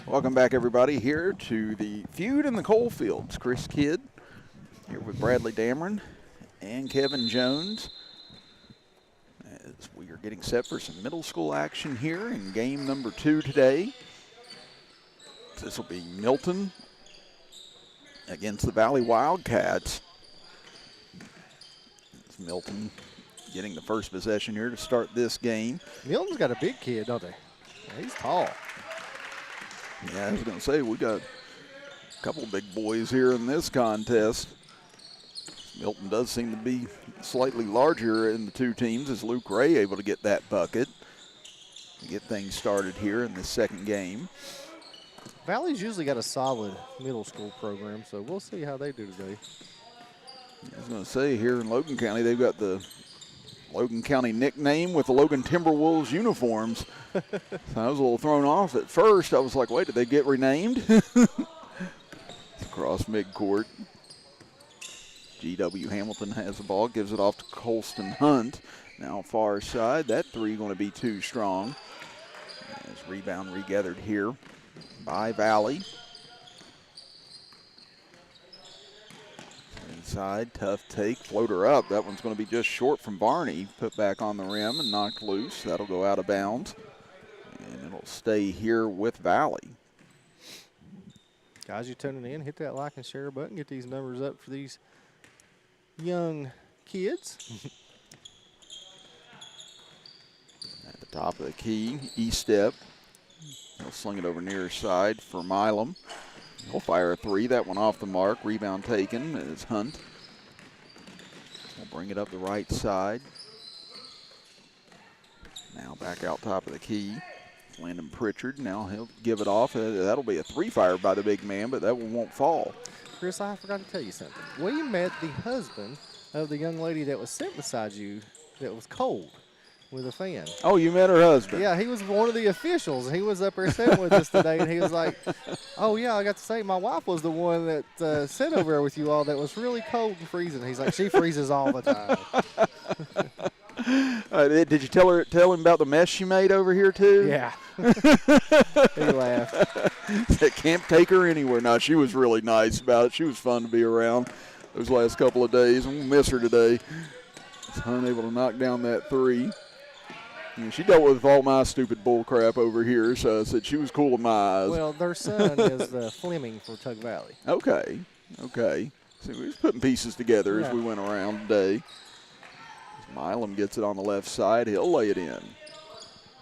Welcome back, everybody, here to the Feud in the Coalfields. Chris Kidd here with Bradley Damron and Kevin Jones as we are getting set for some middle school action here in game number 2 today. This will be Milton against the Valley Wildcats. It's Milton getting the first possession here to start this game. Milton's got a big kid, don't they? Yeah, he's tall. Yeah, I was going to say, we got a couple big boys here in this contest. Milton does seem to be slightly larger in the two teams as Luke Ray able to get that bucket to get things started here in the second game. Valley's usually got a solid middle school program, so we'll see how they do today. I was going to say, here in Logan County, they've got the Logan County nickname with the Logan Timberwolves uniforms. So I was a little thrown off at first. I was like, wait, did they get renamed? Across midcourt. G.W. Hamilton has the ball, gives it off to Colston Hunt. Now far side, that three going to be too strong. As rebound regathered here by Valley. Inside, tough take, floater up. That one's going to be just short from Barney. Put back on the rim and knocked loose. That'll go out of bounds. And it'll stay here with Valley. Guys, you tuning in, hit that like and share button. Get these numbers up for these young kids. At the top of the key, E-step. He'll sling it over near side for Milam. He'll fire a three. That one off the mark. Rebound taken is Hunt. We'll bring it up the right side. Now back out top of the key. Landon Pritchard. Now he'll give it off. That'll be a three fire by the big man, but that one won't fall. Chris, I forgot to tell you something. We met the husband of the young lady that was sitting beside you that was cold with a fan. Oh, you met her husband? Yeah, he was one of the officials. He was up there sitting with us today, and he was like, oh, yeah, I got to say, my wife was the one that sat over there with you all that was really cold and freezing. He's like, she freezes all the time. Did you tell him about the mess she made over here, too? Yeah. He laughed. Can't take her anywhere. No, she was really nice about it. She was fun to be around those last couple of days. I'm going to miss her today. Unable to knock down that three. And she dealt with all my stupid bull crap over here, so I said she was cool in my eyes. Well, their son is Fleming for Tug Valley. Okay. So we was putting pieces together as we went around today. Milam gets it on the left side. He'll lay it in.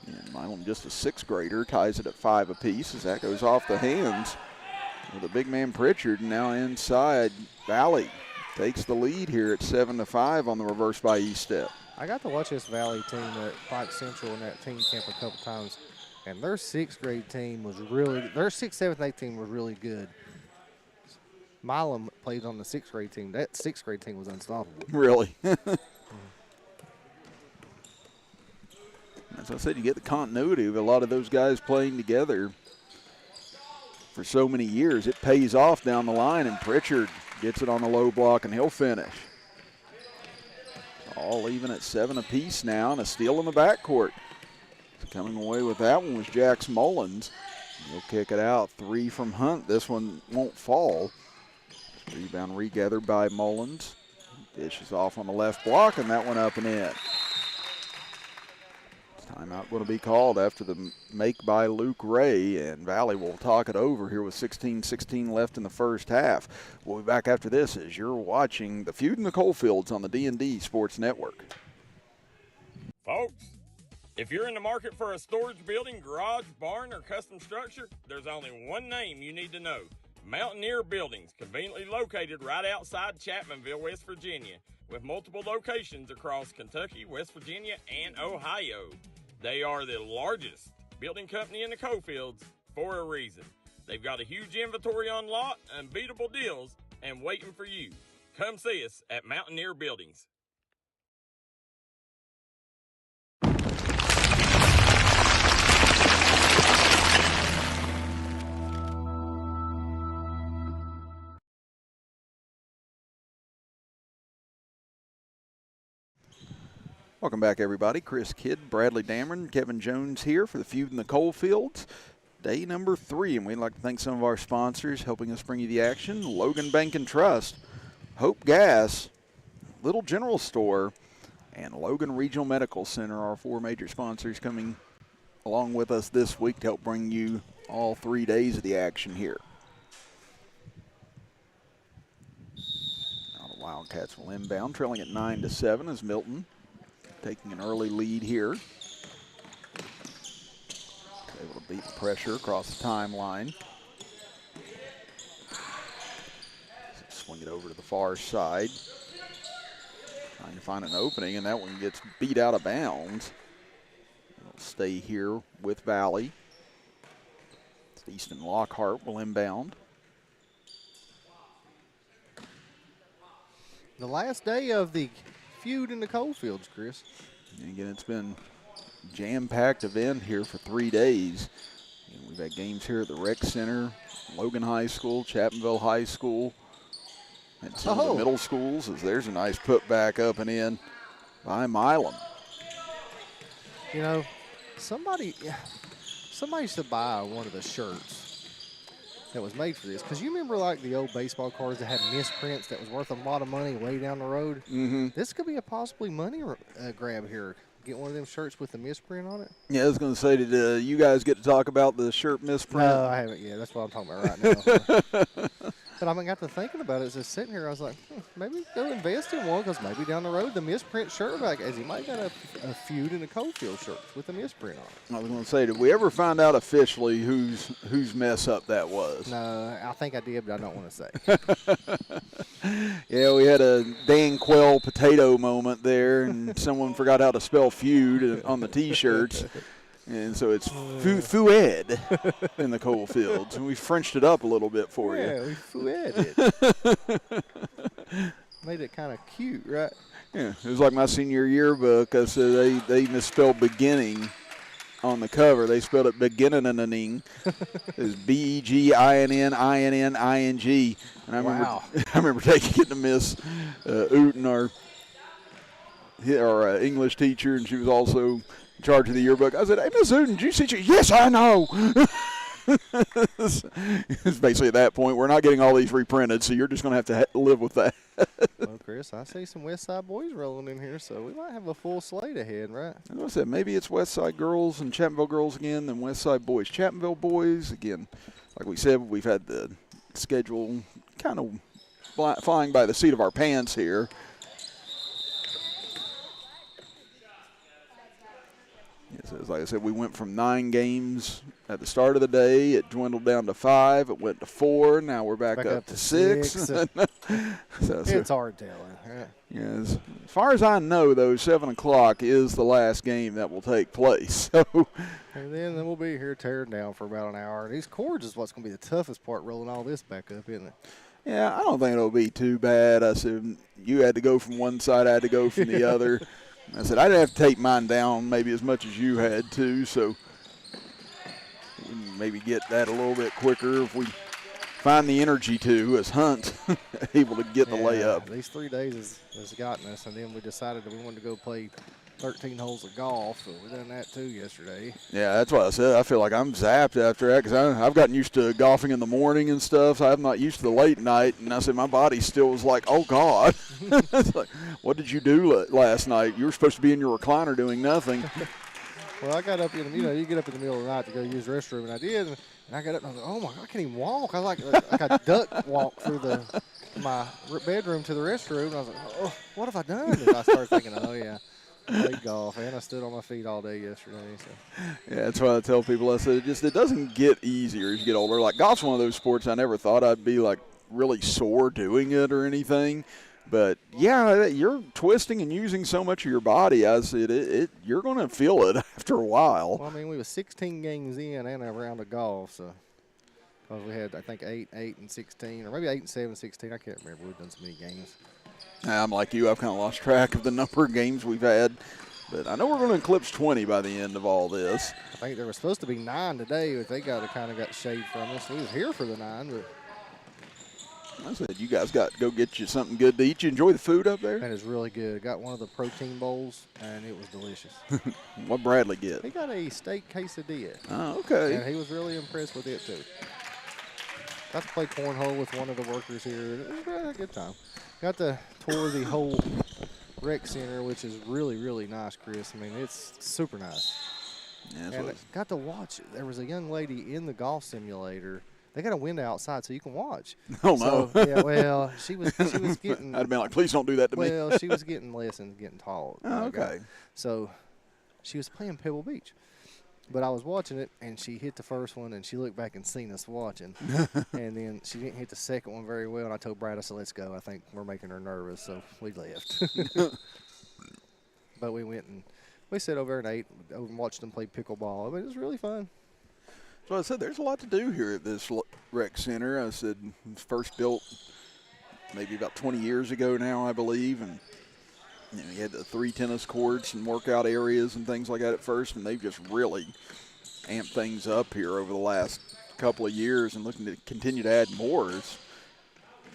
And Milam, just a sixth grader, ties it at 5 apiece as that goes off the hands with the big man Pritchard. Now inside, Valley takes the lead here at 7-5 on the reverse by E-step. I got to watch this Valley team at Pike Central and that team camp a couple times, and their sixth grade team was really, their 6th, 7th, 8th team was really good. Milam played on the 6th grade team. That 6th grade team was unstoppable. Really? As I said, you get the continuity of a lot of those guys playing together for so many years. It pays off down the line, and Pritchard gets it on the low block, and he'll finish. All even at 7 apiece now, and a steal in the backcourt. Coming away with that one was Jax Mullins. He'll kick it out. 3 from Hunt. This one won't fall. Rebound regathered by Mullins. Dishes off on the left block, and that one up and in. Timeout going to be called after the make by Luke Ray, and Valley will talk it over here with 16-16 left in the first half. We'll be back after this as you're watching the Feud in the Coalfields on the D&D Sports Network. Folks, if you're in the market for a storage building, garage, barn, or custom structure, there's only one name you need to know. Mountaineer Buildings, conveniently located right outside Chapmanville, West Virginia, with multiple locations across Kentucky, West Virginia, and Ohio. They are the largest building company in the Coalfields for a reason. They've got a huge inventory on lot, unbeatable deals, and waiting for you. Come see us at Mountaineer Buildings. Welcome back, everybody. Chris Kidd, Bradley Damron, Kevin Jones here for the Feud in the Coalfields. day number 3, and we'd like to thank some of our sponsors helping us bring you the action. Logan Bank and Trust, Hope Gas, Little General Store, and Logan Regional Medical Center, our 4 major sponsors coming along with us this week to help bring you all 3 days of the action here. Now the Wildcats will inbound, trailing at 9-7 as Milton taking an early lead here. Able to beat the pressure across the timeline. Swing it over to the far side. Trying to find an opening, and that one gets beat out of bounds. It'll stay here with Valley. Easton Lockhart will inbound. The last day of the feud in the Coalfields, Chris. And again, it's been a jam-packed event here for 3 days. And we've had games here at the Rec Center, Logan High School, Chapmanville High School, and some of the middle schools. As there's a nice putback up and in by Milam. You know, somebody should buy one of the shirts that was made for this. Because you remember like the old baseball cards that had misprints that was worth a lot of money way down the road? Mm-hmm. This could be a possibly money grab here. Get one of them shirts with the misprint on it. Yeah, I was going to say, did you guys get to talk about the shirt misprint? No, I haven't yet. That's what I'm talking about right now. But I got to thinking about it. Just sitting here, I was like, maybe go invest in one because maybe down the road the misprint shirt, like as he might got a feud in the Coalfield shirts with a misprint on it. I was going to say, did we ever find out officially whose mess up that was? No, I think I did, but I don't want to say. Yeah, we had a Dan Quell potato moment there, and someone forgot how to spell feud on the T-shirts. And so it's Fued in the Coalfields. And we Frenched it up a little bit for you. Yeah, we Fued it. Made it kind of cute, right? Yeah, it was like my senior yearbook. I said they misspelled beginning on the cover. They spelled it beginning. It's Beginn, Inn, And I remember taking it to Miss Uten, our English teacher, and she was also in charge of the yearbook. I said, "Hey, Miss Uden, did you see?" Yes, I know. It's basically at that point, we're not getting all these reprinted, so you're just going to have to live with that. Well, Chris, I see some West Side boys rolling in here, so we might have a full slate ahead, right? As I said, maybe it's West Side girls and Chapmanville girls again, then West Side boys, Chapmanville boys. Again, like we said, we've had the schedule kind of flying by the seat of our pants here. Yes, like I said, we went from 9 games at the start of the day. It dwindled down to 5. It went to 4. Now we're back up to 6. So it's hard telling. Right? Yes. As far as I know, though, 7 o'clock is the last game that will take place. So, and then we'll be here tearing down for about an hour. These cords is what's going to be the toughest part, rolling all this back up, isn't it? Yeah, I don't think it'll be too bad. I said you had to go from one side, I had to go from the other. I said I didn't have to take mine down maybe as much as you had to, so we can maybe get that a little bit quicker if we find the energy to, as Hunt able to get the layup. These 3 days has gotten us, and then we decided that we wanted to go play 13 holes of golf, so we done that too yesterday. Yeah, that's what I said. I feel like I'm zapped after that because I've gotten used to golfing in the morning and stuff. So I'm not used to the late night, and I said my body still was like, oh, God. It's like, what did you do last night? You were supposed to be in your recliner doing nothing. Well, I got up in you get up in the middle of the night to go use the restroom, and I did. And I got up and I was like, oh, my God, I can't even walk. I like a duck walk through my bedroom to the restroom. And I was like, oh, what have I done? And I started thinking, oh, yeah. I played golf, and I stood on my feet all day yesterday. So. Yeah, that's why I tell people, I said, it doesn't get easier as you get older. Like, golf's one of those sports I never thought I'd be, like, really sore doing it or anything. But, yeah, you're twisting and using so much of your body. I said, you're going to feel it after a while. Well, I mean, we were 16 games in and a round of golf, so. Because we had, I think, 8, and 16, or maybe 8 and 7, 16. I can't remember. We've done so many games. I'm like you. I've kind of lost track of the number of games we've had. But I know we're going to eclipse 20 by the end of all this. I think there was supposed to be 9 today, but they kind of got shade from us. We was here for the 9, but I said, you guys got to go get you something good to eat. You enjoy the food up there? That is really good. Got one of the protein bowls, and it was delicious. What Bradley get? He got a steak quesadilla. Oh, okay. And he was really impressed with it, too. Got to play cornhole with one of the workers here. It was really a good time. Got to tour the whole rec center, which is really, really nice, Chris. I mean, it's super nice. Yeah, And got to watch. There was a young lady in the golf simulator. They got a window outside so you can watch. Oh, no. So, yeah, well, she was getting. I'd have been like, please don't do that to me. Well, she was getting lessons, getting taught. Oh, okay. So she was playing Pebble Beach. But I was watching it, and she hit the first one, and she looked back and seen us watching. And then she didn't hit the second one very well, and I told Brad, I said, let's go. I think we're making her nervous, so we left. But we went and we sat over there and ate and watched them play pickleball. I mean, it was really fun. So I said, there's a lot to do here at this rec center. I said, it was first built maybe about 20 years ago now, I believe, and you had the 3 tennis courts and workout areas and things like that at first, and they've just really amped things up here over the last couple of years and looking to continue to add more as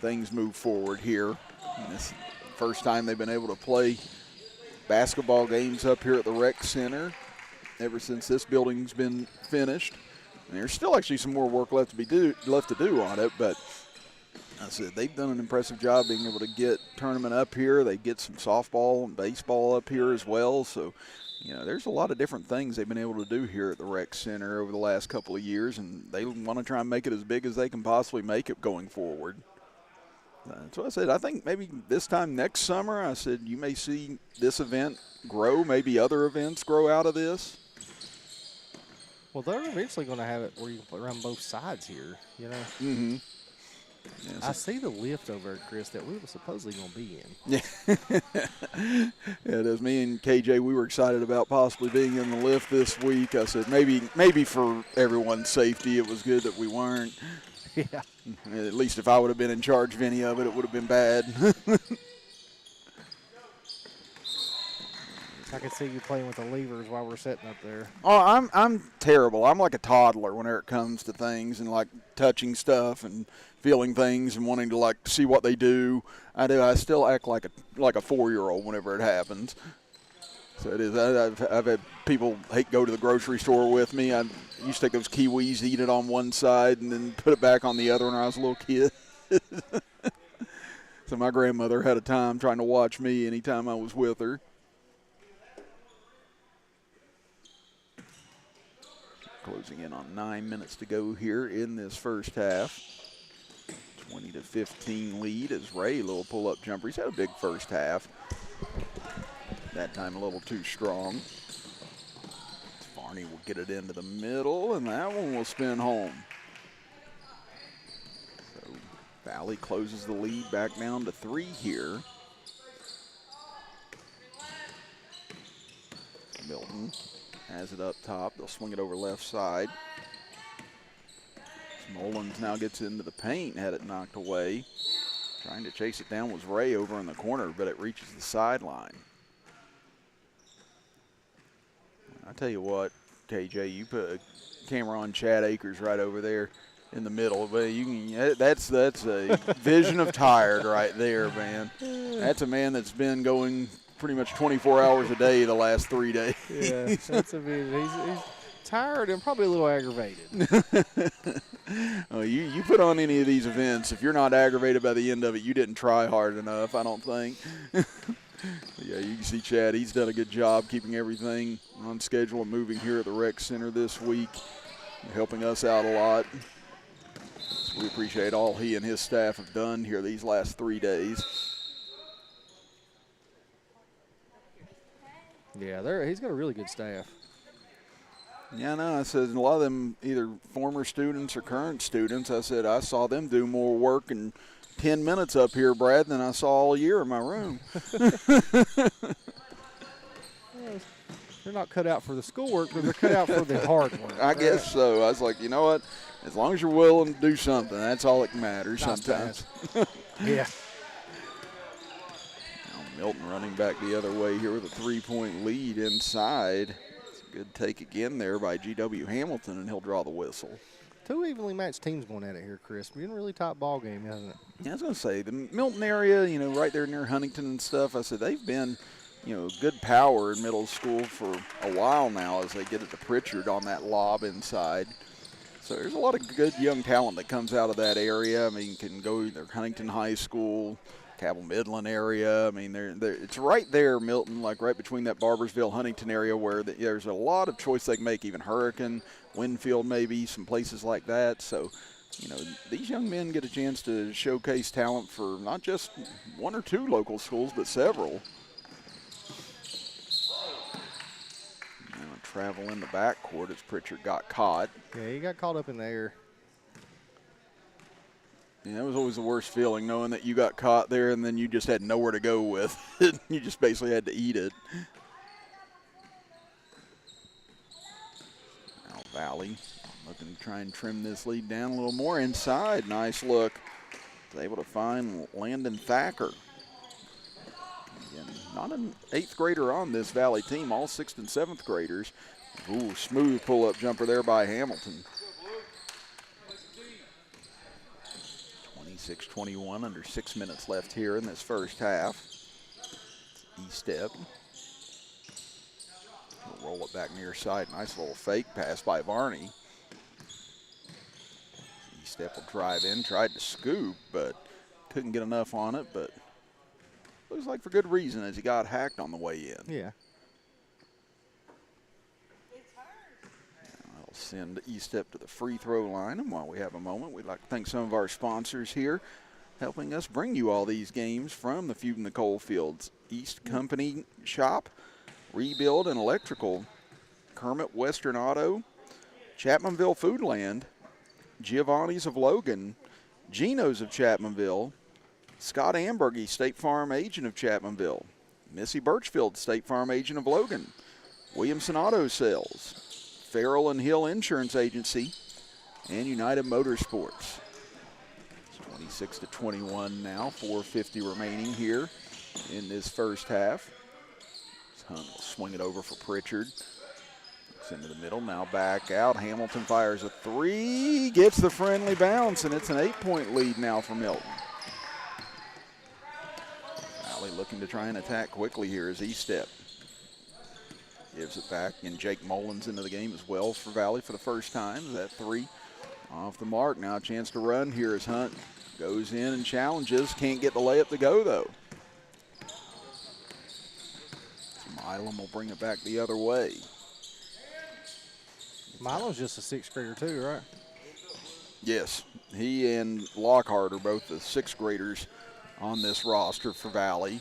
things move forward here. And this is the first time they've been able to play basketball games up here at the rec center ever since this building's been finished. And there's still actually some more work left to do on it, but I said they've done an impressive job being able to get tournament up here. They get some softball and baseball up here as well. So, you know, there's a lot of different things they've been able to do here at the rec center over the last couple of years, and they want to try and make it as big as they can possibly make it going forward. So I said, I think maybe this time next summer, I said you may see this event grow, maybe other events grow out of this. Well, they're eventually going to have it where you can play around both sides here, you know. Mm-hmm. Yeah, I see the lift over there, Chris, that we were supposedly going to be in. Yeah. Yeah, it is. Me and KJ, we were excited about possibly being in the lift this week. I said maybe for everyone's safety, it was good that we weren't. Yeah. At least if I would have been in charge of any of it, it would have been bad. I can see you playing with the levers while we're sitting up there. Oh, I'm terrible. I'm like a toddler whenever it comes to things and like touching stuff and feeling things and wanting to like see what they do. I still act like a 4-year-old whenever it happens. So it is. I've had people go to the grocery store with me. I used to take those kiwis, eat it on one side, and then put it back on the other when I was a little kid. So my grandmother had a time trying to watch me anytime I was with her. Closing in on 9 minutes to go here in this first half. 20-15 lead as Ray, a little pull-up jumper. He's had a big first half. That time a little too strong. Varney will get it into the middle, and that one will spin home. So Valley closes the lead back down to 3 here. Milton has it up top. They'll swing it over left side. Mullins now gets into the paint, had it knocked away. Trying to chase it down was Ray over in the corner, but it reaches the sideline. I tell you what, KJ, you put a camera on Chad Akers right over there in the middle, but you can. That's a vision of tired right there, man. That's a man that's been going pretty much 24 hours a day the last 3 days. Yeah, that's a vision. He's tired and probably a little aggravated. Oh, you put on any of these events, if you're not aggravated by the end of it, you didn't try hard enough, I don't think. Yeah, you can see Chad. He's done a good job keeping everything on schedule and moving here at the rec center this week, helping us out a lot. So we appreciate all he and his staff have done here these last 3 days. Yeah, he's got a really good staff. Yeah, no, I said a lot of them either former students or current students. I said I saw them do more work in 10 minutes up here, Brad, than I saw all year in my room. They're not cut out for the schoolwork, but they're cut out for the hard work. I guess so. I was like, you know what? As long as you're willing to do something, that's all that matters sometimes. Yeah. Now Milton running back the other way here with a 3-point lead inside. It's a good take again there by G.W. Hamilton, and he'll draw the whistle. Two evenly matched teams going at it here, Chris. Been a really tight ball game, hasn't it? Yeah, I was going to say, the Milton area, right there near Huntington and stuff, I said they've been, good power in middle school for a while now as they get it to Pritchard on that lob inside. So there's a lot of good young talent that comes out of that area. I mean, can go either Huntington High School, Cabell Midland area. I mean, it's right there, Milton, like right between that Barbersville, Huntington area where there's a lot of choice they can make, even Hurricane, Winfield maybe, some places like that. So, these young men get a chance to showcase talent for not just one or two local schools, but several. Travel in the backcourt as Pritchard got caught. Yeah, he got caught up in the air. Yeah, that was always the worst feeling, knowing that you got caught there and then you just had nowhere to go with it. You just basically had to eat it. Now Valley looking to try and trim this lead down a little more inside. Nice look. Was able to find Landon Thacker. Again, not an 8th grader on this Valley team, all 6th and 7th graders. Ooh, smooth pull-up jumper there by Hamilton. 26-21, under 6 minutes left here in this first half. E-step. Roll it back near side. Nice little fake pass by Varney. E-step will drive in, tried to scoop, but couldn't get enough on it, but looks like for good reason as he got hacked on the way in. Yeah. I'll send E-step to the free throw line. And while we have a moment, we'd like to thank some of our sponsors here, helping us bring you all these games from the Feud and the Coalfields. East Company Shop, Rebuild and Electrical, Kermit Western Auto, Chapmanville Foodland, Giovanni's of Logan, Geno's of Chapmanville, Scott Ambergy, State Farm agent of Chapmanville, Missy Birchfield, State Farm agent of Logan, Williamson Auto Sales, Farrell and Hill Insurance Agency, and United Motorsports. It's 26-21 now, 4:50 remaining here in this first half. Hunt will swing it over for Pritchard. It's into the middle, now back out. Hamilton fires a three, gets the friendly bounce, and it's an 8-point lead now for Milton. Valley looking to try and attack quickly here as E-step. Gives it back, and Jake Mullins into the game as well for Valley for the first time. That three off the mark. Now a chance to run here as Hunt goes in and challenges. Can't get the layup to go, though. Milam will bring it back the other way. Milam's just a 6th grader too, right? Yes, he and Lockhart are both the 6th graders on this roster for Valley.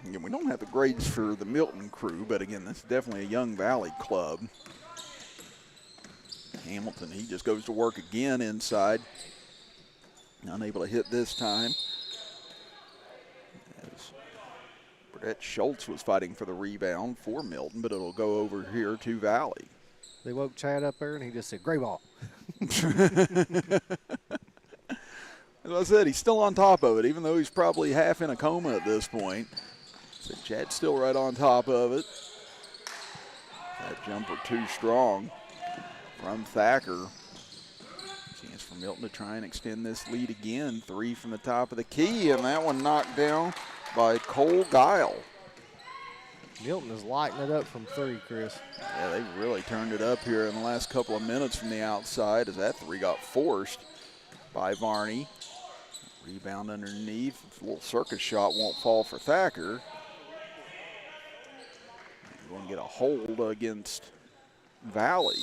Again, we don't have the grades for the Milton crew, but again, that's definitely a young Valley club. Hamilton, he just goes to work again inside. Unable to hit this time. As Brett Schultz was fighting for the rebound for Milton, but it'll go over here to Valley. They woke Chad up there, and he just said, "Great ball." As I said, he's still on top of it, even though he's probably half in a coma at this point. So Chad's still right on top of it. That jumper too strong from Thacker. Chance for Milton to try and extend this lead again. Three from the top of the key, and that one knocked down by Cole Guile. Milton is lighting it up from three, Chris. Yeah, they really turned it up here in the last couple of minutes from the outside as that three got forced by Varney. Rebound underneath. A little circus shot won't fall for Thacker. Going to get a hold against Valley.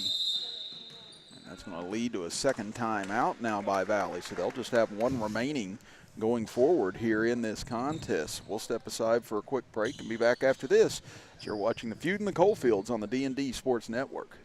And that's going to lead to a second timeout now by Valley. So they'll just have one remaining going forward here in this contest. We'll step aside for a quick break and be back after this. You're watching the Feud in the Coalfields on the D&D Sports Network.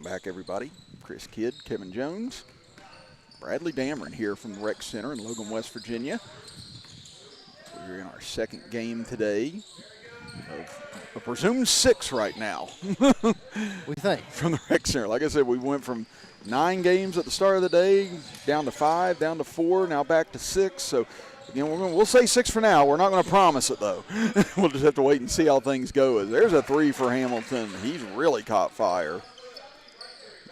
back, everybody. Chris Kidd, Kevin Jones, Bradley Damron here from the Rec Center in Logan, West Virginia. We're in our second game today of a presumed 6 right now. We think. From the Rec Center. Like I said, we went from 9 games at the start of the day, down to 5, down to 4, now back to 6. So, again, we'll say 6 for now. We're not going to promise it, though. We'll just have to wait and see how things go. There's a 3 for Hamilton. He's really caught fire.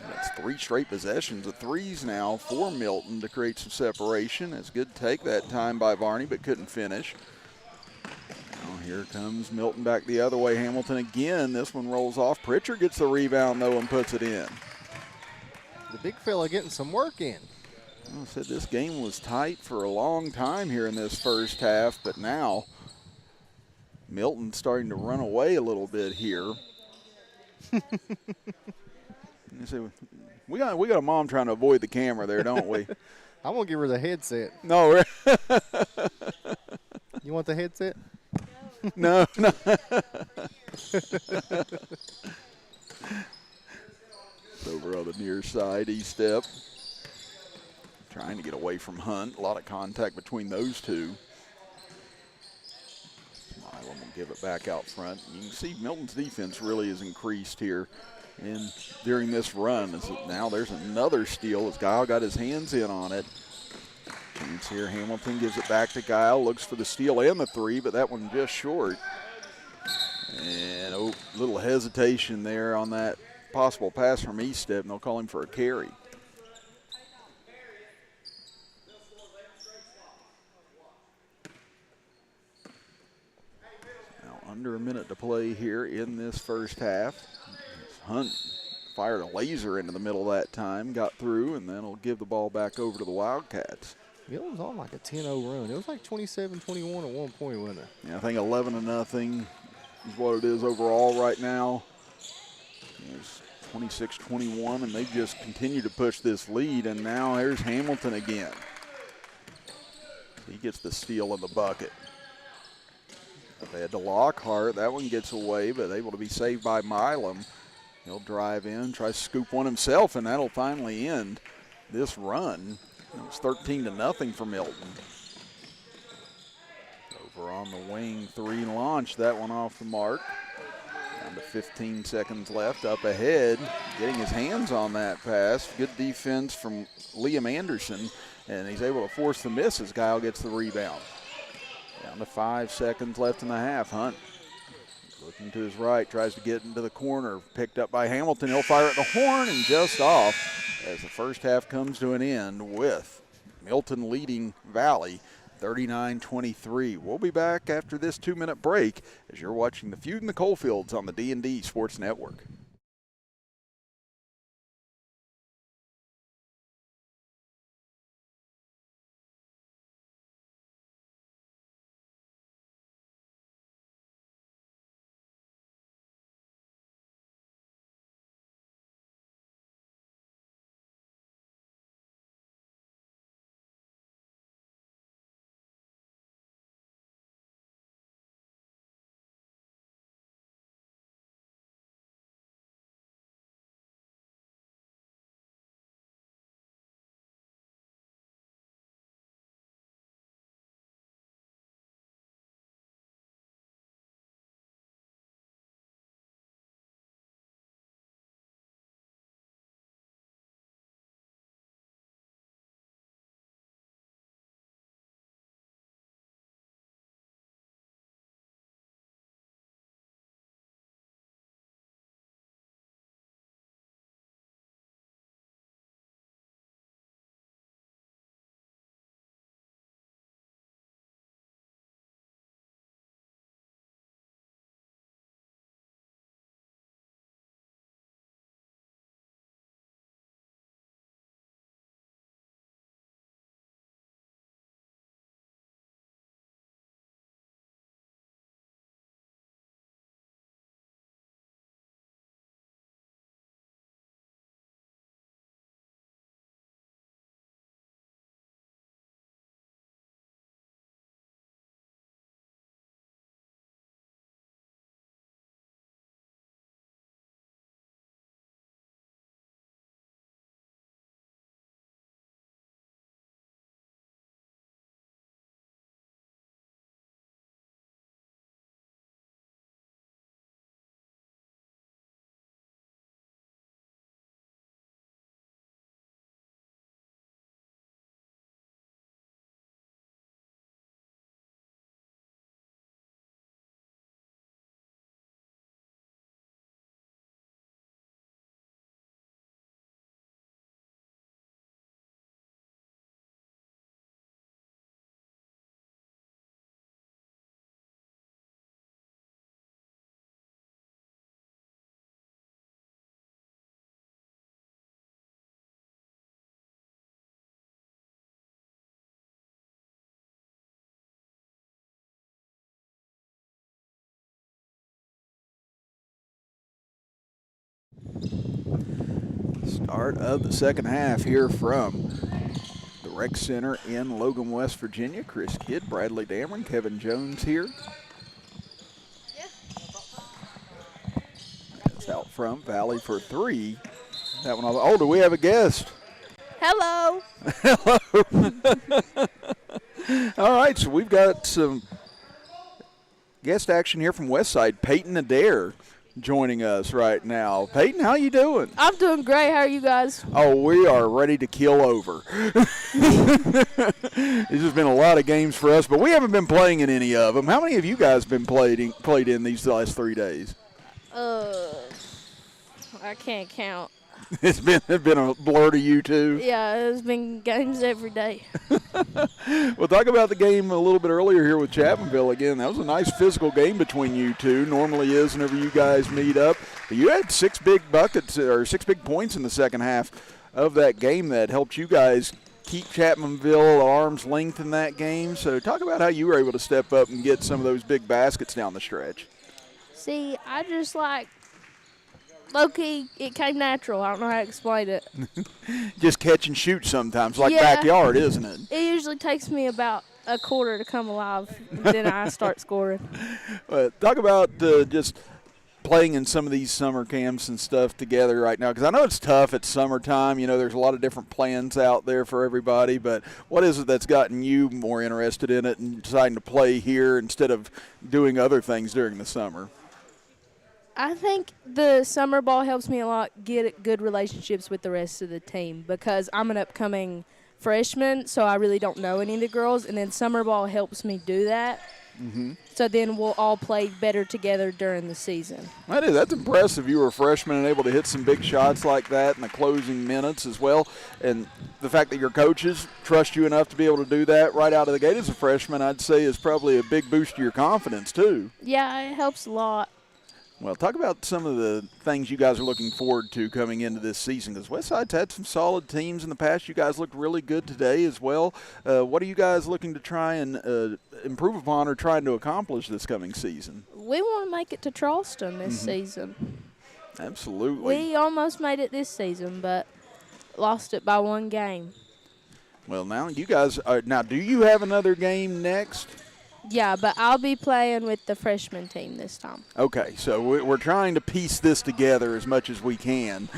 That's 3 straight possessions of 3s now for Milton to create some separation. It's a good take that time by Varney, but couldn't finish. Now here comes Milton back the other way. Hamilton again. This one rolls off. Pritchard gets the rebound, though, and puts it in. The big fella getting some work in. I said this game was tight for a long time here in this first half, but now Milton's starting to run away a little bit here. You see, we got a mom trying to avoid the camera there, don't we? I'm going to give her the headset. No. You want the headset? No. Over on the near side, E-step. Trying to get away from Hunt. A lot of contact between those two. Milam will give it back out front. You can see Milton's defense really has increased here. And during this run, now there's another steal as Guile got his hands in on it. Chance here, Hamilton gives it back to Guile, looks for the steal and the 3, but that one just short. And a little hesitation there on that possible pass from E-step, and they'll call him for a carry. Now under a minute to play here in this first half. Hunt fired a laser into the middle that time, got through, and then he'll give the ball back over to the Wildcats. Milton's on like a 10-0 run. It was like 27-21 at one point, wasn't it? Yeah, I think 11-0 is what it is overall right now. It's 26-21, and they just continue to push this lead, and now here's Hamilton again. He gets the steal in the bucket. They had to Lockhart. That one gets away, but able to be saved by Milam. He'll drive in, try to scoop one himself, and that'll finally end this run. It's 13-0 for Milton. Over on the wing, 3 launch, that one off the mark. Down to 15 seconds left, up ahead, getting his hands on that pass. Good defense from Liam Anderson, and he's able to force the miss as Guile gets the rebound. Down to 5 seconds left in the half. Hunt looking to his right, tries to get into the corner, picked up by Hamilton. He'll fire at the horn and just off as the first half comes to an end with Milton leading Valley 39-23. We'll be back after this 2-minute break as you're watching the Feud in the Coalfields on the D&D Sports Network. Start of the second half here from the Rec Center in Logan, West Virginia. Chris Kidd, Bradley Damron, Kevin Jones here. That's out front. Valley for three. That one. Oh, do we have a guest? Hello. Hello. All right, so we've got some guest action here from Westside. Peyton Adair joining us right now. Peyton, how you doing? I'm doing great. How are you guys? Oh, we are ready to kill over. It's just been a lot of games for us, but we haven't been playing in any of them. How many of you guys been played in these last 3 days? I can't count. It's been a blur to you too. Yeah, it's been games every day. We'll talk about the game a little bit earlier here with Chapmanville again. That was a nice physical game between you two. Normally is whenever you guys meet up. But you had 6 big buckets or 6 big points in the second half of that game that helped you guys keep Chapmanville at arm's length in that game. So talk about how you were able to step up and get some of those big baskets down the stretch. See, I just low-key, it came natural. I don't know how to explain it. Just catch and shoot sometimes, like Yeah. backyard, isn't it? It usually takes me about a quarter to come alive, and then I start scoring. Talk about just playing in some of these summer camps and stuff together right now, because I know it's tough. It's summertime. You know, there's a lot of different plans out there for everybody, but what is it that's gotten you more interested in it and deciding to play here instead of doing other things during the summer? I think the summer ball helps me a lot get good relationships with the rest of the team because I'm an upcoming freshman, so I really don't know any of the girls, and then summer ball helps me do that. Mm-hmm. So then we'll all play better together during the season. That's impressive. You were a freshman and able to hit some big shots like that in the closing minutes as well. And the fact that your coaches trust you enough to be able to do that right out of the gate as a freshman, I'd say is probably a big boost to your confidence too. Yeah, it helps a lot. Well, talk about some of the things you guys are looking forward to coming into this season, because Westside's had some solid teams in the past. You guys looked really good today as well. What are you guys looking to try and improve upon or trying to accomplish this coming season? We want to make it to Charleston this season. Absolutely. We almost made it this season, but lost it by 1 game. Well, now you guys are, now do you have another game next? Yeah, but I'll be playing with the freshman team this time. Okay, so we're trying to piece this together as much as we can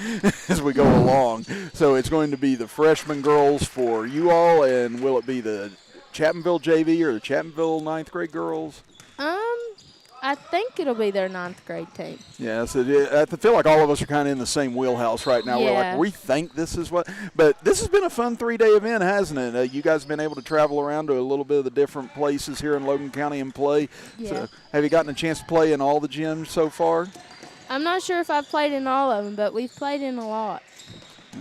as we go along. So it's going to be the freshman girls for you all, and will it be the Chapmanville JV or the Chapmanville 9th grade girls? I think it'll be their 9th grade team. Yeah, so I feel like all of us are kind of in the same wheelhouse right now. Yeah. We're like, we think this is what – but this has been a fun 3-day event, hasn't it? You guys have been able to travel around to a little bit of the different places here in Logan County and play. Yeah. So have you gotten a chance to play in all the gyms so far? I'm not sure if I've played in all of them, but we've played in a lot.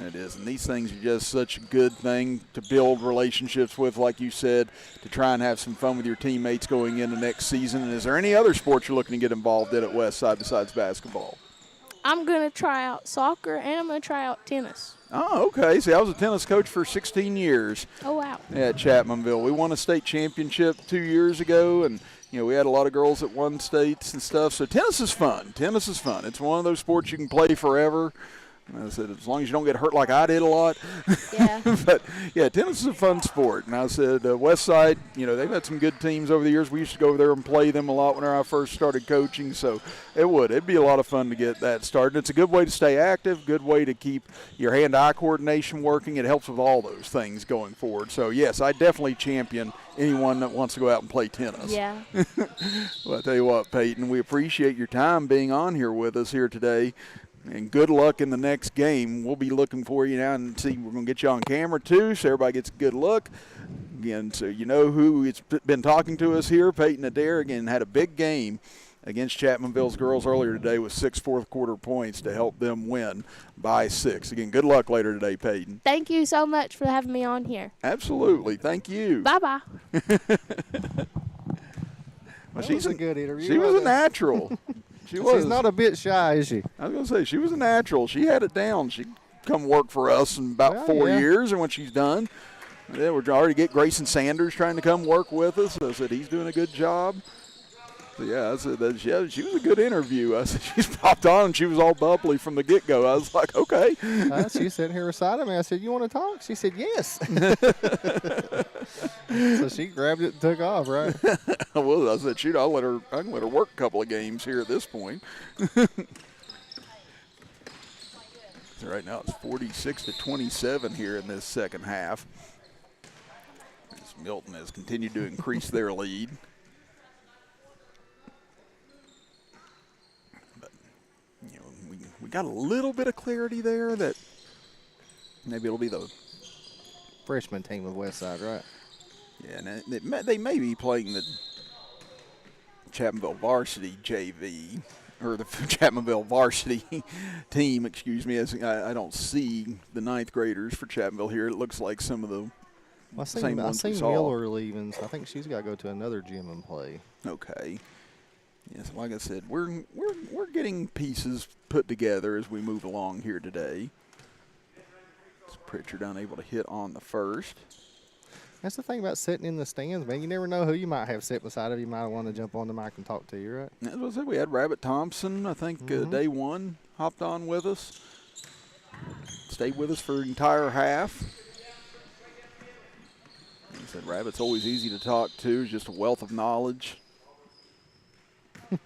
It is, and these things are just such a good thing to build relationships with, like you said, to try and have some fun with your teammates going into next season. And is there any other sports you're looking to get involved in at Westside besides basketball? I'm going to try out soccer, and I'm going to try out tennis. Oh, okay. See, I was a tennis coach for 16 years. Oh, wow. At Chapmanville. We won a state championship 2 years ago, and we had a lot of girls that won states and stuff. So tennis is fun. Tennis is fun. It's one of those sports you can play forever. I said, as long as you don't get hurt like I did a lot. Yeah. But, yeah, tennis is a fun sport. And I said, Westside, they've had some good teams over the years. We used to go over there and play them a lot when I first started coaching. So it'd be a lot of fun to get that started. It's a good way to stay active, good way to keep your hand-eye coordination working. It helps with all those things going forward. So, yes, I definitely champion anyone that wants to go out and play tennis. Yeah. Well, I tell you what, Peyton, we appreciate your time being on here with us here today. And good luck in the next game. We'll be looking for you now and see. We're going to get you on camera, too, so everybody gets a good look. Again, so you know who has been talking to us here. Peyton Adair, again, had a big game against Chapmanville's girls earlier today with 6 fourth-quarter points to help them win by 6. Again, good luck later today, Peyton. Thank you so much for having me on here. Absolutely. Thank you. Bye-bye. Well, She's a good interview. She was a natural. She's not a bit shy, is she? I was going to say, she was a natural. She had it down. She'd come work for us in about 4 years, and when she's done, we're already get Grayson Sanders trying to come work with us. I said he's doing a good job. So, yeah, I said that she was a good interview. I said she's popped on and she was all bubbly from the get-go. I was like, okay. She's sitting here beside me. I said, "You want to talk?" She said, "Yes." So she grabbed it and took off, right? Well, I said, shoot, I can let her work a couple of games here at this point. So right now it's 46-27 here in this second half. As Milton has continued to increase their lead. But, you know, we got a little bit of clarity there that maybe it'll be the Freshman team of Westside, right? Yeah, and they may be playing the Chapmanville varsity JV, or the Chapmanville varsity team, excuse me. As I don't see the ninth graders for Chapmanville here. It looks like some of the same ones we I seen saw. Miller leaving, so I think she's got to go to another gym and play. Okay. Yes, like I said, we're getting pieces put together as we move along here today. It's Pritchard unable to hit on the first. That's the thing about sitting in the stands, man. You never know who you might have sit beside of you. You might want to jump on the mic and talk to you, right? As I said, we had Rabbit Thompson, I think, day one, hopped on with us. Stayed with us for an entire half. Like I said, Rabbit's always easy to talk to. He's just a wealth of knowledge. Now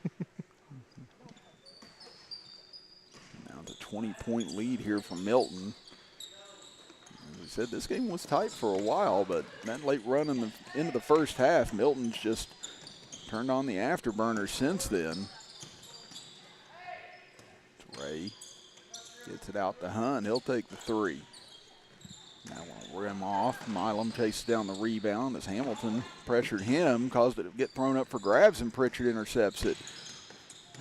it's a 20-point lead here for Milton. As we said, this game was tight for a while, but that late run into the first half, Milton's just turned on the afterburner since then. Ray gets it out to Hunt. He'll take the three. Now we'll rim off. Milam chases down the rebound as Hamilton pressured him, caused it to get thrown up for grabs, and Pritchard intercepts it.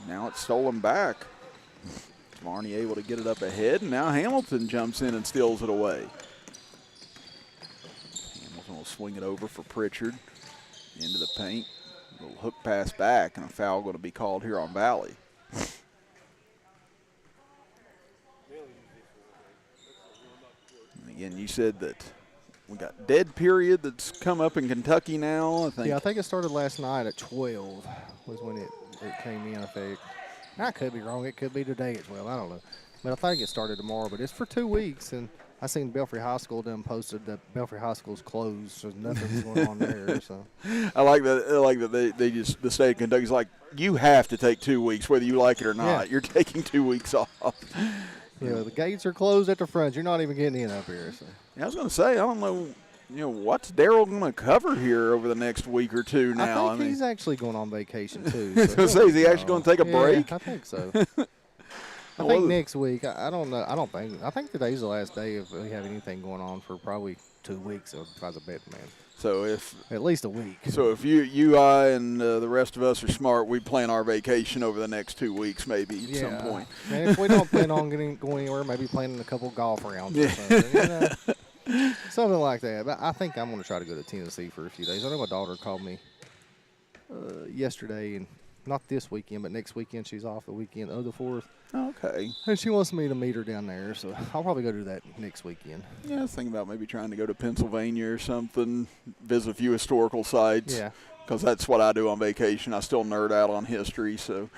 Now it's stolen back. Varney able to get it up ahead, and now Hamilton jumps in and steals it away. Hamilton will swing it over for Pritchard into the paint. A little hook pass back, and a foul going to be called here on Valley. Again, you said that we got dead period that's come up in Kentucky now. I think it started last night at 12 was when it came in effect. I could be wrong. It could be today as well. I don't know. But I think it started tomorrow. But it's for 2 weeks. And I seen Belfry High School done posted that Belfry High School's closed, so nothing's going on there. So I like that they just, the state of Kentucky's like, you have to take 2 weeks whether you like it or not. Yeah. You're taking 2 weeks off. Yeah, the gates are closed at the front. You're not even getting in up here. So. Yeah, I was going to say, I don't know, what's Darryl going to cover here over the next week or two now? I think he's actually going on vacation, too. I was going to say, is he actually going to take a break? I think so. I think next week, I don't know. I think today's the last day if we have anything going on for probably 2 weeks, if I was a betting man. So at least a week. So if you, I, and the rest of us are smart, we plan our vacation over the next 2 weeks, maybe at some point. And if we don't plan on going anywhere, maybe planning a couple golf rounds or something. Something like that. But I think I'm going to try to go to Tennessee for a few days. I know my daughter called me yesterday, and not this weekend, but next weekend she's off the weekend of the 4th. Okay. And she wants me to meet her down there, so I'll probably go do that next weekend. Yeah, I was thinking about maybe trying to go to Pennsylvania or something, visit a few historical sites. Yeah. Because that's what I do on vacation. I still nerd out on history, so.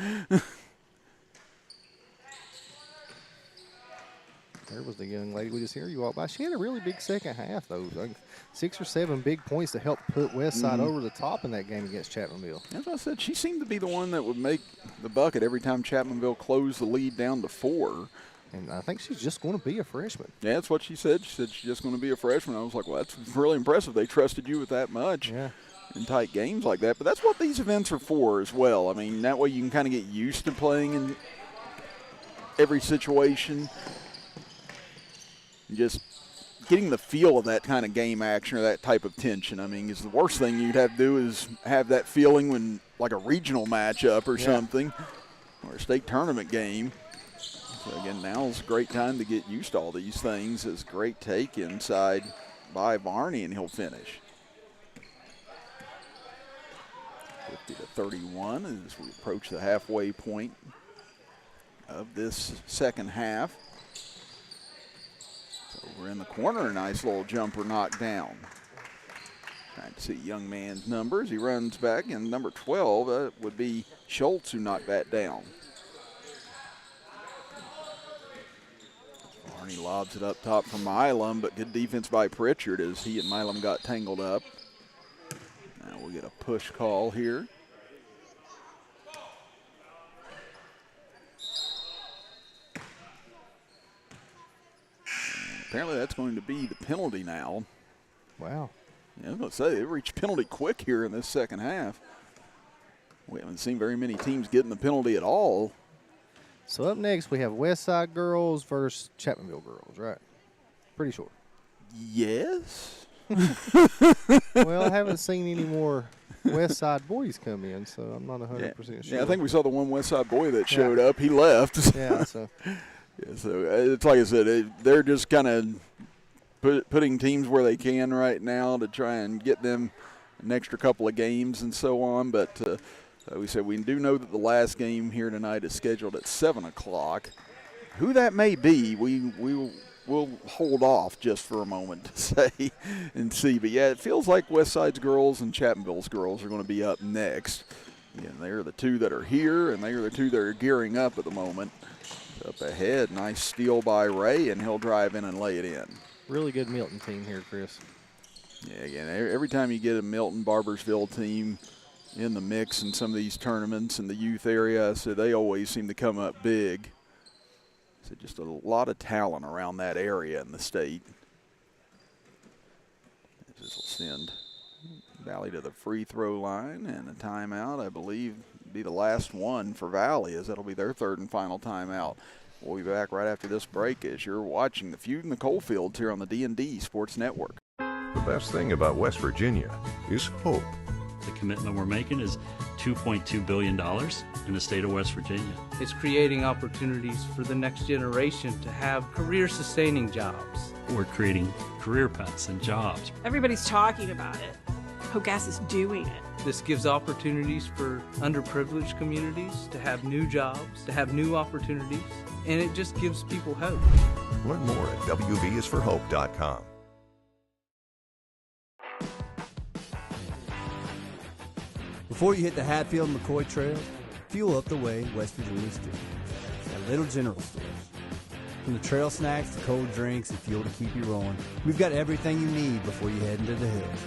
There was the young lady we just heard you walk by. She had a really big second half, though. Like 6 or 7 big points to help put Westside over the top in that game against Chapmanville. As I said, she seemed to be the one that would make the bucket every time Chapmanville closed the lead down to 4. And I think she's just going to be a freshman. Yeah, that's what she said. She said she's just going to be a freshman. I was like, well, that's really impressive. They trusted you with that much in tight games like that. But that's what these events are for as well. I mean, that way you can kind of get used to playing in every situation. Just getting the feel of that kind of game action or that type of tension. I mean, it's the worst thing you'd have to do is have that feeling when, like a regional matchup or something, or a state tournament game. So, again, now's a great time to get used to all these things. It's a great take inside by Varney, and he'll finish. 50-31 as we approach the halfway point of this second half. Over in the corner, a nice little jumper knocked down. Trying Like to see young man's numbers. He runs back, and number 12 would be Schultz, who knocked that down. Barney lobs it up top for Milam, but good defense by Pritchard as he and Milam got tangled up. Now we'll get a push call here. And apparently that's going to be the penalty now. Wow. Yeah, I was going to say, they reached penalty quick here in this second half. We haven't seen very many teams getting the penalty at all. So up next we have West Side girls versus Chapmanville girls, right? Pretty sure. Yes. Well, I haven't seen any more West Side boys come in, so I'm not 100% sure. Yeah, I think we saw the one West Side boy that showed up. He left. Yeah, so. Yeah, so it's like I said, they're just kind of putting teams where they can right now to try and get them an extra couple of games and so on. But we said we do know that the last game here tonight is scheduled at 7 o'clock. Who that may be, we'll hold off just for a moment to say and see. But, yeah, it feels like West Side's girls and Chapmanville's girls are going to be up next. And they're the two that are here, and they are the two that are gearing up at the moment. Up ahead, nice steal by Ray, and he'll drive in and lay it in. Really good Milton team here, Chris. Yeah, again, every time you get a Milton Barbersville team in the mix in some of these tournaments in the youth area, so they always seem to come up big. So just a lot of talent around that area in the state. This will send Valley to the free throw line, and a timeout, I believe, be the last one for Valley, as that'll be their third and final timeout. We'll be back right after this break as you're watching the Feud and the Coalfields here on the D&D Sports Network. The best thing about West Virginia is hope. The commitment we're making is $2.2 billion in the state of West Virginia. It's creating opportunities for the next generation to have career-sustaining jobs. We're creating career paths and jobs. Everybody's talking about it. Hogas is doing it. This gives opportunities for underprivileged communities to have new jobs, to have new opportunities, and it just gives people hope. Learn more at wvisforhope.com. Before you hit the Hatfield-McCoy Trail, fuel up the way West Virginians do at Little General Stores. From the trail snacks to cold drinks and fuel to keep you rolling, we've got everything you need before you head into the hills.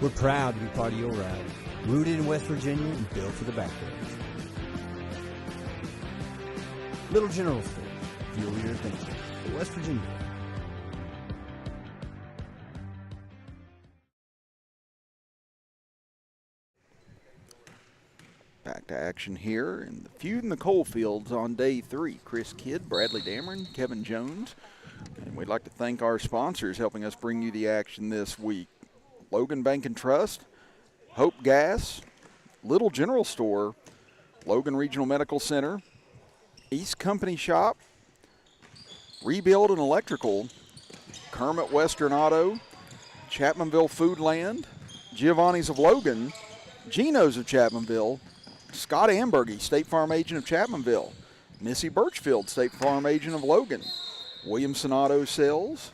We're proud to be part of your ride, rooted in West Virginia and built for the backwoods. Little General Store, fuel your adventure for West Virginia. Back to action here in the Feud and the Coalfields on day 3. Chris Kidd, Bradley Damron, Kevin Jones. And we'd like to thank our sponsors helping us bring you the action this week. Logan Bank and Trust, Hope Gas, Little General Store, Logan Regional Medical Center, East Company Shop, Rebuild and Electrical, Kermit Western Auto, Chapmanville Foodland, Giovanni's of Logan, Geno's of Chapmanville, Scott Ambergy, State Farm Agent of Chapmanville, Missy Birchfield, State Farm Agent of Logan, Williamson Auto Sales,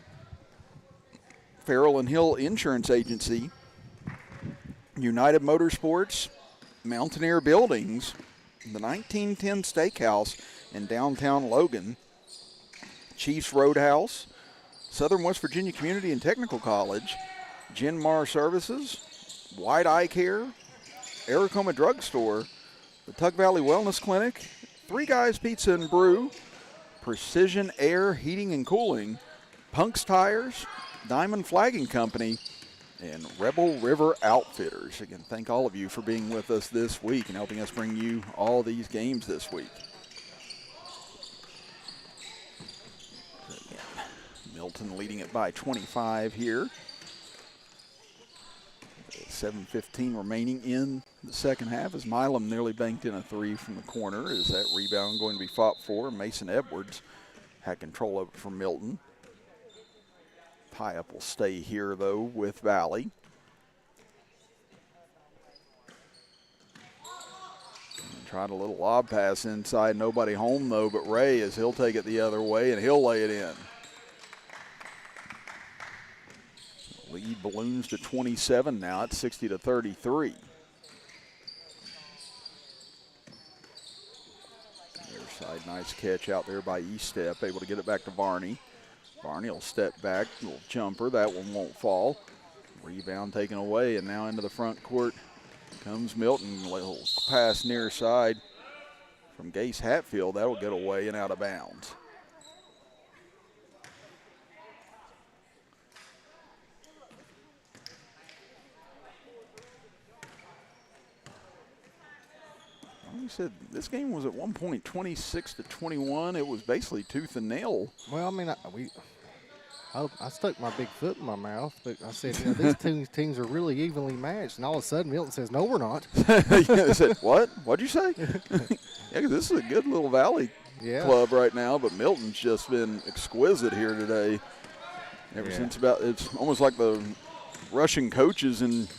Farrell and Hill Insurance Agency, United Motorsports, Mountaineer Buildings, the 1910 Steakhouse in downtown Logan, Chiefs Roadhouse, Southern West Virginia Community and Technical College, Genmar Services, White Eye Care, Aracoma Drugstore, the Tug Valley Wellness Clinic, Three Guys Pizza and Brew, Precision Air Heating and Cooling, Punk's Tires, Diamond Flagging Company, and Rebel River Outfitters. Again, thank all of you for being with us this week and helping us bring you all these games this week. Milton leading it by 25 here. 7:15 remaining in the second half as Milam nearly banked in a 3 from the corner. Is that rebound going to be fought for? Mason Edwards had control of it from Milton. Tie-up will stay here, though, with Valley. And tried a little lob pass inside. Nobody home, though, but Ray, as he'll take it the other way, and he'll lay it in. Lead balloons to 27 now. It's 60-33. Near side, nice catch out there by E-Step, able to get it back to Varney. Varney will step back, little jumper. That one won't fall. Rebound taken away, and now into the front court comes Milton. Little pass near side from Gase Hatfield. That'll get away and out of bounds. We said this game was at one point 26-21. It was basically tooth and nail. Well, I mean, I stuck my big foot in my mouth, but I said, you know, these two teams are really evenly matched. And all of a sudden, Milton says, no, we're not. I said, what? What'd you say? Yeah, 'cause this is a good little Valley club right now, but Milton's just been exquisite here today. Ever since it's almost like the Russian coaches in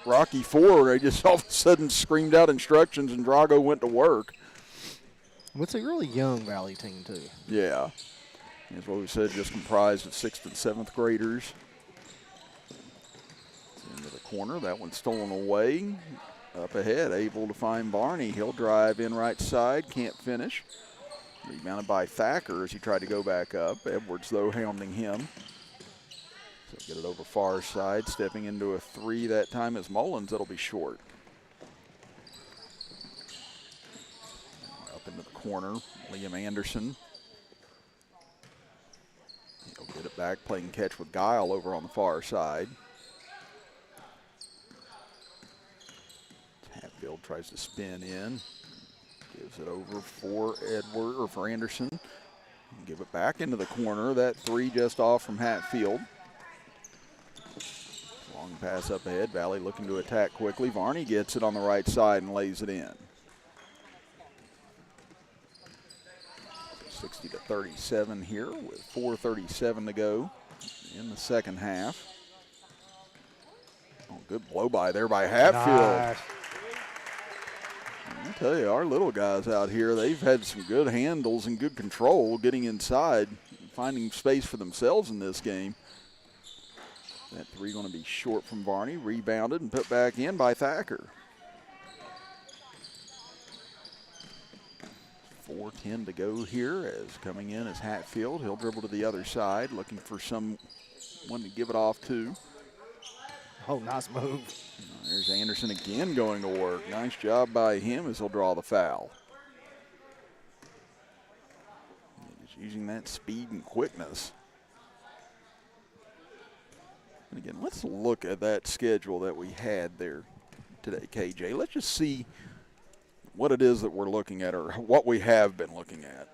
Rocky IV, they just all of a sudden screamed out instructions and Drago went to work. It's a really young Valley team, too. Yeah. That's what we said, just comprised of 6th and 7th graders. Into the corner, that one's stolen away. Up ahead, able to find Barney. He'll drive in right side, can't finish. Rebounded by Thacker as he tried to go back up. Edwards, though, hounding him. So get it over far side, stepping into a three that time is Mullins. That'll be short. Up into the corner, Liam Anderson. He'll get it back, playing catch with Guile over on the far side. Hatfield tries to spin in. Gives it over for for Anderson. Give it back into the corner. That three just off from Hatfield. Long pass up ahead. Valley looking to attack quickly. Varney gets it on the right side and lays it in. 60-37 here with 4:37 to go in the second half. Oh, good blow by there by Hatfield. Nice. I tell you, our little guys out here, they've had some good handles and good control getting inside, finding space for themselves in this game. That three going to be short from Varney, rebounded and put back in by Thacker. 4:10 to go here as coming in is Hatfield. He'll dribble to the other side, looking for someone to give it off to. Oh, nice move. There's Anderson again going to work. Nice job by him as he'll draw the foul. He's using that speed and quickness. And again, let's look at that schedule that we had there today, KJ. Let's just see what it is that we're looking at or what we have been looking at.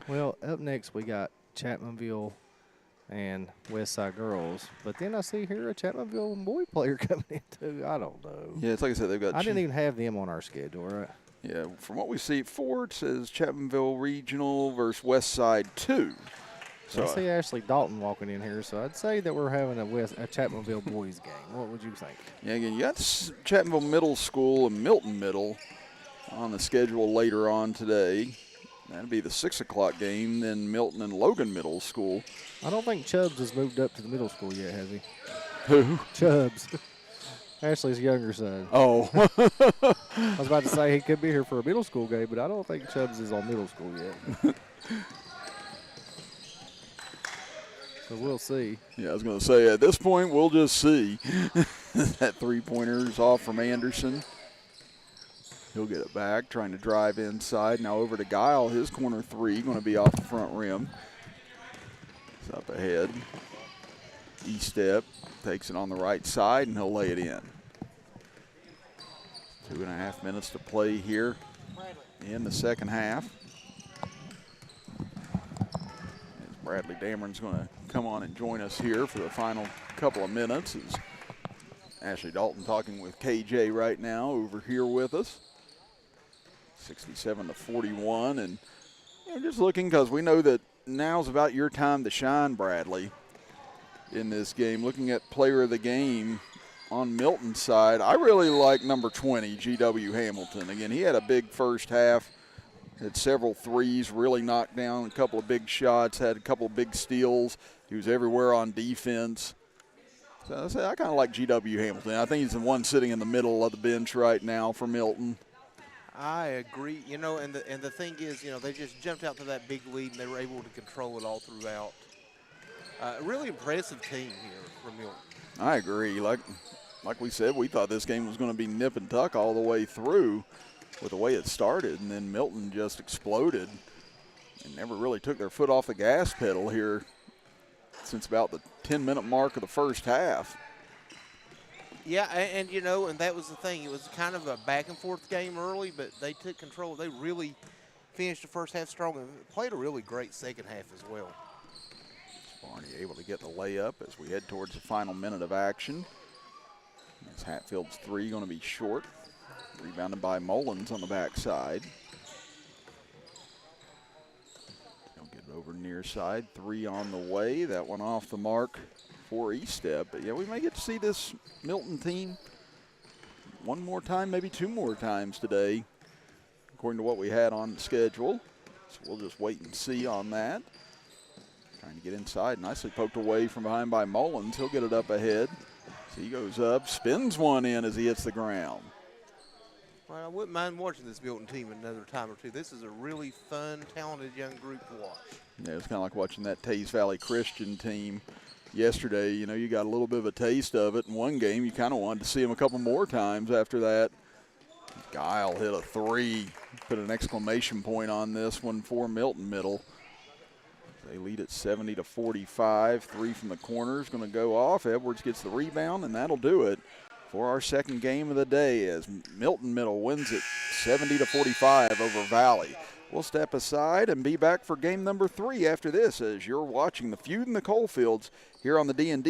Well, up next we got Chapmanville and Westside Girls. But then I see here a Chapmanville boy player coming in too. I don't know. Yeah, it's like I said, they've got. I didn't even have them on our schedule, right? Yeah, from what we see at 4, it says Chapmanville Regional versus Westside 2. So I see Ashley Dalton walking in here, so I'd say that we're having a Chapmanville boys game. What would you think? Yeah, again, you got Chapmanville Middle School and Milton Middle on the schedule later on today. That'll be the 6 o'clock game, then Milton and Logan Middle School. I don't think Chubbs has moved up to the middle school yet, has he? Who? Chubbs. Ashley's younger son. Oh. I was about to say he could be here for a middle school game, but I don't think Chubbs is on middle school yet. So we'll see. Yeah, I was going to say, at this point, we'll just see. That three-pointer is off from Anderson. He'll get it back, trying to drive inside. Now over to Guile. His corner three going to be off the front rim. It's up ahead. E-step, takes it on the right side, and he'll lay it in. 2.5 minutes to play here in the second half. As Bradley Damron's going to come on and join us here for the final couple of minutes. As Ashley Dalton talking with KJ right now over here with us. 67-41, and just looking because we know that now's about your time to shine, Bradley, in this game. Looking at player of the game on Milton's side, I really like number 20, G.W. Hamilton. Again, he had a big first half, had several threes, really knocked down a couple of big shots, had a couple of big steals. He was everywhere on defense. So I kind of like G.W. Hamilton. I think he's the one sitting in the middle of the bench right now for Milton. I agree. You know, and the thing is, you know, they just jumped out to that big lead and they were able to control it all throughout. Really impressive team here for Milton. I agree. Like we said, we thought this game was going to be nip and tuck all the way through with the way it started, and then Milton just exploded and never really took their foot off the gas pedal here since about the 10-minute mark of the first half. Yeah, and you know, and that was the thing. It was kind of a back-and-forth game early, but they took control. They really finished the first half strong and played a really great second half as well. Barney able to get the layup as we head towards the final minute of action. As Hatfield's three going to be short. Rebounded by Mullins on the backside. They'll get it over near side. Three on the way. That one off the mark for Estep. But yeah, we may get to see this Milton team one more time, maybe two more times today, according to what we had on the schedule. So we'll just wait and see on that. Trying to get inside. Nicely poked away from behind by Mullins. He'll get it up ahead. So he goes up, spins one in as he hits the ground. Well, I wouldn't mind watching this Milton team another time or two. This is a really fun, talented young group to watch. Yeah, it's kind of like watching that Taze Valley Christian team yesterday. You know, you got a little bit of a taste of it in one game. You kind of wanted to see them a couple more times after that. Guile hit a three. Put an exclamation point on this one for Milton Middle. They lead at 70-45. Three from the corner is going to go off. Edwards gets the rebound, and that'll do it for our second game of the day as Milton Middle wins it 70-45 over Valley. We'll step aside and be back for game number 3 after this as you're watching the Feud in the Coalfields here on the D&D